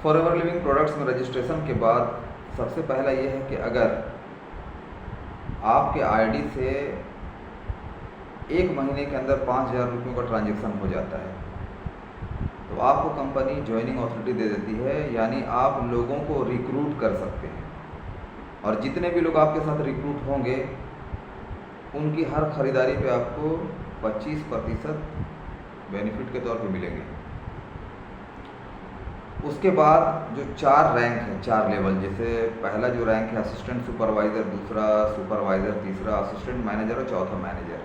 Forever living products में registration के बाद सबसे पहला ये है कि अगर आपके आईडी से एक महीने के अंदर 5,000 रुपयों का ट्रांजैक्शन हो जाता है तो आपको कंपनी ज्वाइनिंग अथॉरिटी दे देती है, यानी आप लोगों को रिक्रूट कर सकते हैं और जितने भी लोग आपके साथ रिक्रूट होंगे उनकी हर ख़रीदारी पे आपको 25% बेनिफिट के तौर पे मिलेंगे। उसके बाद जो 4 रैंक है, 4 लेवल, जैसे पहला जो रैंक है असिस्टेंट सुपरवाइज़र, दूसरा सुपरवाइज़र, तीसरा असिस्टेंट मैनेजर और चौथा मैनेजर।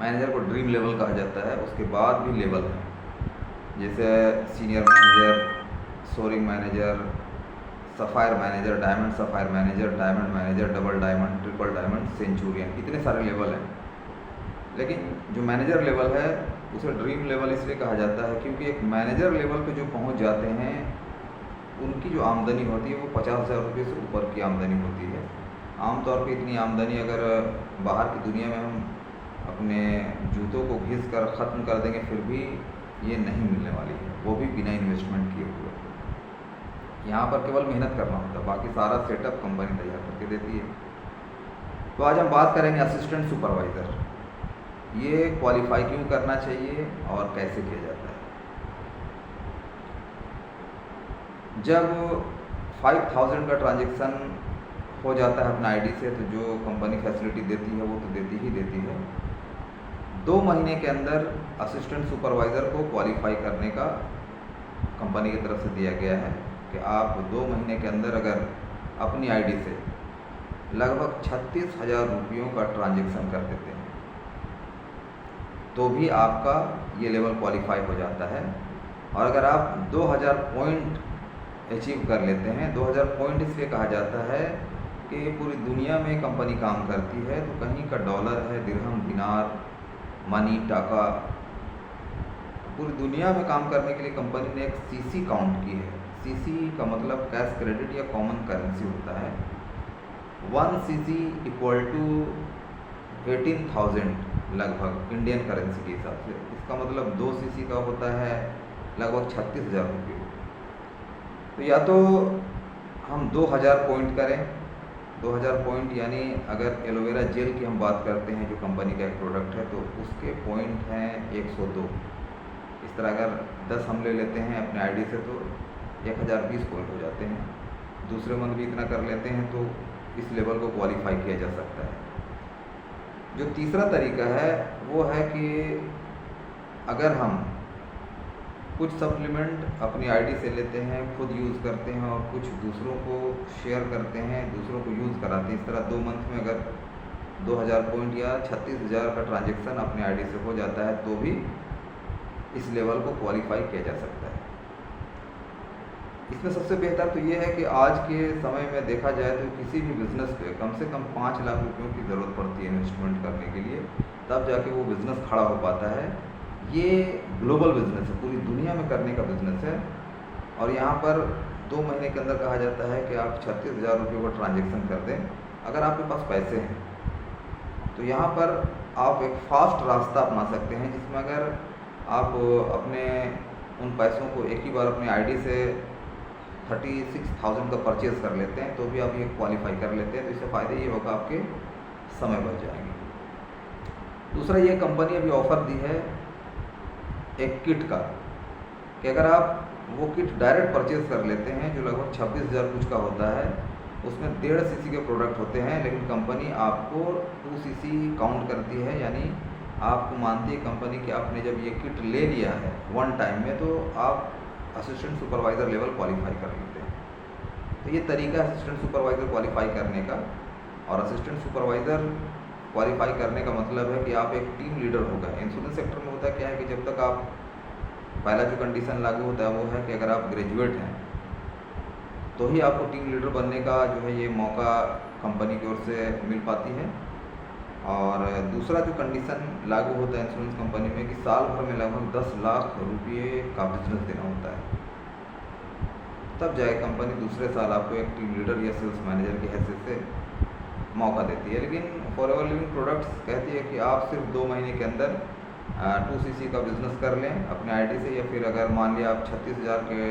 मैनेजर को ड्रीम लेवल कहा जाता है। उसके बाद भी लेवल है जैसे senior manager, soaring manager, sapphire manager, diamond sapphire manager, diamond manager, double diamond, triple diamond, centurion, इतने सारे लेवल हैं। लेकिन जो मैनेजर लेवल है उसे ड्रीम लेवल इसलिए कहा जाता है क्योंकि एक मैनेजर लेवल पे जो पहुंच जाते हैं उनकी जो आमदनी होती है वो 50,000 रुपये से ऊपर की आमदनी होती है। आमतौर पे इतनी आमदनी अगर बाहर की दुनिया में हम अपने जूतों को घिस कर ख़त्म कर देंगे फिर भी ये नहीं मिलने वाली है, वो भी बिना इन्वेस्टमेंट किए हुए। यहाँ पर केवल मेहनत करना होता है, बाकी सारा सेटअप कंपनी तैयार करके देती है। तो आज हम बात करेंगे असिस्टेंट सुपरवाइज़र, ये क्वालिफाई क्यों करना चाहिए और कैसे किया जाता है। जब 5,000 का ट्रांजैक्शन हो जाता है अपना आईडी से तो जो कंपनी फैसिलिटी देती है वो तो देती ही देती है। 2 महीने के अंदर असिस्टेंट सुपरवाइज़र को क्वालिफाई करने का कंपनी की तरफ से दिया गया है कि आप 2 महीने के अंदर अगर अपनी आईडी से लगभग 36,000 रुपयों का ट्रांजैक्शन कर देते हैं तो भी आपका ये लेवल क्वालिफाई हो जाता है। और अगर आप 2,000 पॉइंट अचीव कर लेते हैं, 2,000 पॉइंट इसलिए कहा जाता है कि पूरी दुनिया में कंपनी काम करती है तो कहीं का डॉलर है, दिरहम, दिनार, मनी, टाका, पूरी दुनिया में काम करने के लिए कंपनी ने एक सीसी काउंट की है। सीसी का मतलब कैश क्रेडिट या कॉमन करेंसी होता है। 1 सीसी इक्वल टू 18,000 लगभग इंडियन करेंसी के हिसाब से। इसका मतलब 2 सीसी का होता है लगभग 36,000 रुपये। तो या तो हम 2,000 पॉइंट करें, 2,000 पॉइंट यानी अगर एलोवेरा जेल की हम बात करते हैं जो कंपनी का एक प्रोडक्ट है तो उसके पॉइंट हैं 102। इस तरह अगर 10 हम ले लेते हैं अपने आईडी से तो 1,020 पॉइंट हो जाते हैं। दूसरे मंथ भी इतना कर लेते हैं तो इस लेवल को क्वालिफाई किया जा सकता है। जो तीसरा तरीका है वो है कि अगर हम कुछ सप्लीमेंट अपनी आईडी से लेते हैं, खुद यूज़ करते हैं और कुछ दूसरों को शेयर करते हैं, दूसरों को यूज़ कराते हैं, इस तरह 2 मंथ में अगर 2,000 पॉइंट या 36,000 का ट्रांजैक्शन अपने आईडी से हो जाता है तो भी इस लेवल को क्वालिफाई किया जा सकता है। इसमें सबसे बेहतर तो ये है कि आज के समय में देखा जाए तो किसी भी बिज़नेस पे कम से कम 5 लाख रुपयों की ज़रूरत पड़ती है इन्वेस्टमेंट करने के लिए, तब जाके वो बिज़नेस खड़ा हो पाता है। ये ग्लोबल बिज़नेस है, पूरी दुनिया में करने का बिज़नेस है और यहाँ पर 2 महीने के अंदर कहा जाता है कि आप 36,000 रुपये का ट्रांजैक्शन कर दें। अगर आपके पास पैसे हैं तो यहाँ पर आप एक फ़ास्ट रास्ता अपना सकते हैं जिसमें अगर आप अपने उन पैसों को एक ही बार अपनी आईडी से 36,000 का परचेज़ कर लेते हैं तो भी आप ये क्वालिफाई कर लेते हैं। तो इससे फ़ायदे ये होगा आपके समय बच जाएंगे। दूसरा, ये कंपनी अभी ऑफ़र दी है एक किट का कि अगर आप वो किट डायरेक्ट परचेज़ कर लेते हैं जो लगभग 26,000 कुछ का होता है, उसमें 1.5 सीसी के प्रोडक्ट होते हैं, लेकिन कंपनी आपको 2 सीसी काउंट करती है। यानी आपको मानती है कंपनी कि आपने जब ये किट ले लिया है 1 टाइम में तो आप असिस्टेंट सुपरवाइज़र लेवल क्वालिफाई कर लेते हैं। तो ये तरीका है असिस्टेंट सुपरवाइज़र क्वालिफाई करने का। और असिस्टेंट सुपरवाइज़र क्वालिफाई करने का मतलब है कि आप एक टीम लीडर हो गए। इंश्योरेंस सेक्टर में होता क्या है कि जब तक आप, पहला जो कंडीशन लागू होता है वो है कि अगर आप ग्रेजुएट हैं तो ही आपको टीम लीडर बनने का जो है ये मौका कंपनी की ओर से मिल पाती है। और दूसरा जो कंडीशन लागू होता है इंश्योरेंस कंपनी में कि साल भर में लगभग 10 लाख रुपये का बिजनेस देना होता है, तब जाए कंपनी दूसरे साल आपको एक टीम लीडर या सेल्स मैनेजर की हैसियत से मौका देती है। लेकिन फॉरएवर लिविंग प्रोडक्ट्स कहती है कि आप सिर्फ 2 महीने के अंदर 2 सीसी का बिज़नेस कर लें अपने आईडी से, या फिर अगर मान लिया आप 36,000 के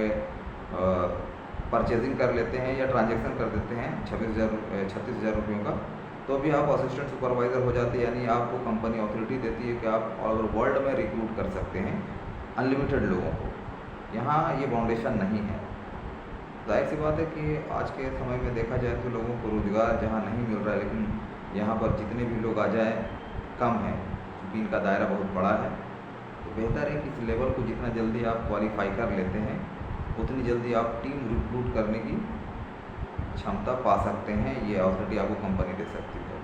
परचेजिंग कर लेते हैं या ट्रांजैक्शन कर देते हैं 36,000 रुपयों का, तो भी आप असिस्टेंट सुपरवाइज़र हो जाते हैं। यानी आपको कंपनी ऑथोरिटी देती है कि आप ऑल ओवर वर्ल्ड में रिक्रूट कर सकते हैं अनलिमिटेड लोगों को। यहाँ ये बाउंडेशन नहीं है। जाहिर सी बात है कि आज के समय में देखा जाए तो लोगों को रोज़गार जहाँ नहीं मिल रहा है, लेकिन यहाँ पर जितने भी लोग आ जाए कम है, क्योंकि इनका दायरा बहुत बड़ा है। तो बेहतर है कि इस लेवल को जितना जल्दी आप क्वालिफाई कर लेते हैं, उतनी जल्दी आप टीम रिक्रूट करने की क्षमता पा सकते हैं। ये ऑथोरिटी आपको कंपनी दे सकती है।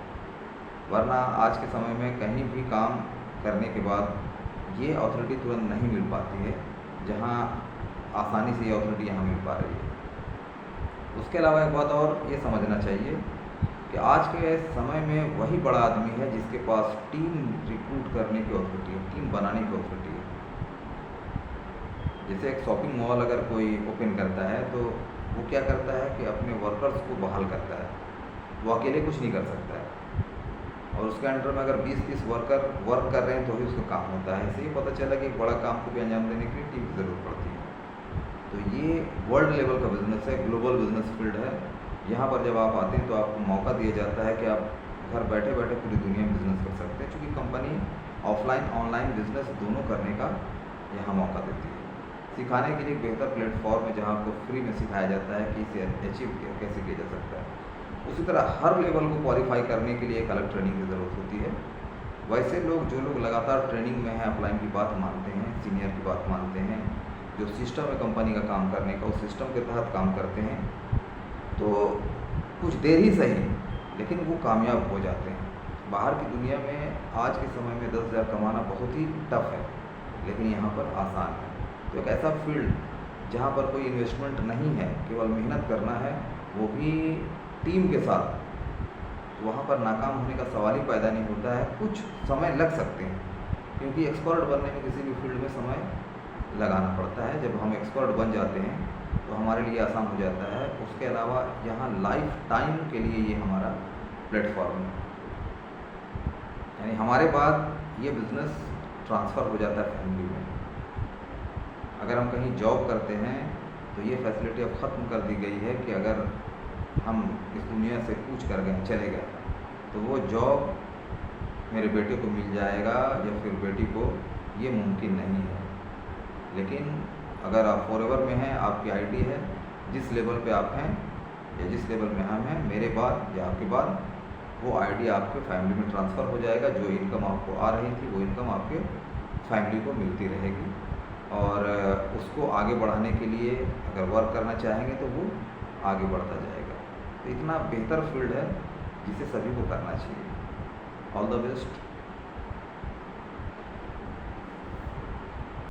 वरना आज के समय में कहीं भी काम करने के बाद ये अथॉरिटी तुरंत नहीं मिल पाती है, जहां आसानी से ये अथॉरिटी यहाँ मिल पा रही है। उसके अलावा एक बात और ये समझना चाहिए कि आज के समय में वही बड़ा आदमी है जिसके पास टीम रिक्रूट करने की अथॉरिटी है, टीम बनाने की अथॉरिटी है। जैसे एक शॉपिंग मॉल अगर कोई ओपन करता है तो वो क्या करता है कि अपने वर्कर्स को बहाल करता है। वो अकेले कुछ नहीं कर सकता है, और उसके अंडर में अगर 20-30 वर्कर वर्क कर रहे हैं तो ही उसका काम होता है। इससे ही पता चला कि एक बड़ा काम को भी अंजाम देने के लिए टीम की ज़रूरत पड़ती है। तो ये वर्ल्ड लेवल का बिज़नेस है, ग्लोबल बिज़नेस फील्ड है। यहाँ पर जब आप आते हैं तो आपको मौका दिया जाता है कि आप घर बैठे बैठे पूरी दुनिया में बिज़नेस कर सकते हैं, क्योंकि कंपनी ऑफलाइन ऑनलाइन बिज़नेस दोनों करने का यहाँ मौका देती है। सिखाने के लिए एक बेहतर प्लेटफॉर्म है जहाँ आपको फ्री में सिखाया जाता है कि इसे अचीव कैसे किया जा सकता है। उसी तरह हर लेवल को क्वालिफाई करने के लिए एक अलग ट्रेनिंग की ज़रूरत होती है। वैसे लोग जो लोग लगातार ट्रेनिंग में हैं, अपलाइन की बात मानते हैं, सीनियर की बात मानते हैं, जो सिस्टम है कंपनी का काम करने का, उस सिस्टम के तहत काम करते हैं, तो कुछ देर ही सही लेकिन वो कामयाब हो जाते हैं। बाहर की दुनिया में आज के समय में 10,000 कमाना बहुत ही टफ है, लेकिन यहाँ पर आसान है। तो एक ऐसा फील्ड जहाँ पर कोई इन्वेस्टमेंट नहीं है, केवल मेहनत करना है, वो भी टीम के साथ, तो वहाँ पर नाकाम होने का सवाल ही पैदा नहीं होता है। कुछ समय लग सकते हैं, क्योंकि एक्सपर्ट बनने में किसी भी फील्ड में समय लगाना पड़ता है। जब हम एक्सपर्ट बन जाते हैं तो हमारे लिए आसान हो जाता है। उसके अलावा यहाँ लाइफ टाइम के लिए ये हमारा प्लेटफॉर्म है, यानी हमारे बाद ये बिज़नेस ट्रांसफ़र हो जाता है फैमिली में। अगर हम कहीं जॉब करते हैं तो ये फैसिलिटी अब ख़त्म कर दी गई है कि अगर हम इस दुनिया से कूच कर गए, चले गए, तो वो जॉब मेरे बेटे को मिल जाएगा या फिर बेटी को, ये मुमकिन नहीं है। लेकिन अगर आप फॉरएवर में हैं, आपकी आईडी है, जिस लेवल पे आप हैं या जिस लेवल में हम हैं, मेरे बाद या आपके बाद वो आईडी आपके फैमिली में ट्रांसफ़र हो जाएगा। जो इनकम आपको आ रही थी वो इनकम आपके फैमिली को मिलती रहेगी, और उसको आगे बढ़ाने के लिए अगर वर्क करना चाहेंगे तो वो आगे बढ़ता जाएगा। तो इतना बेहतर फील्ड है जिसे सभी को करना चाहिए। All the best.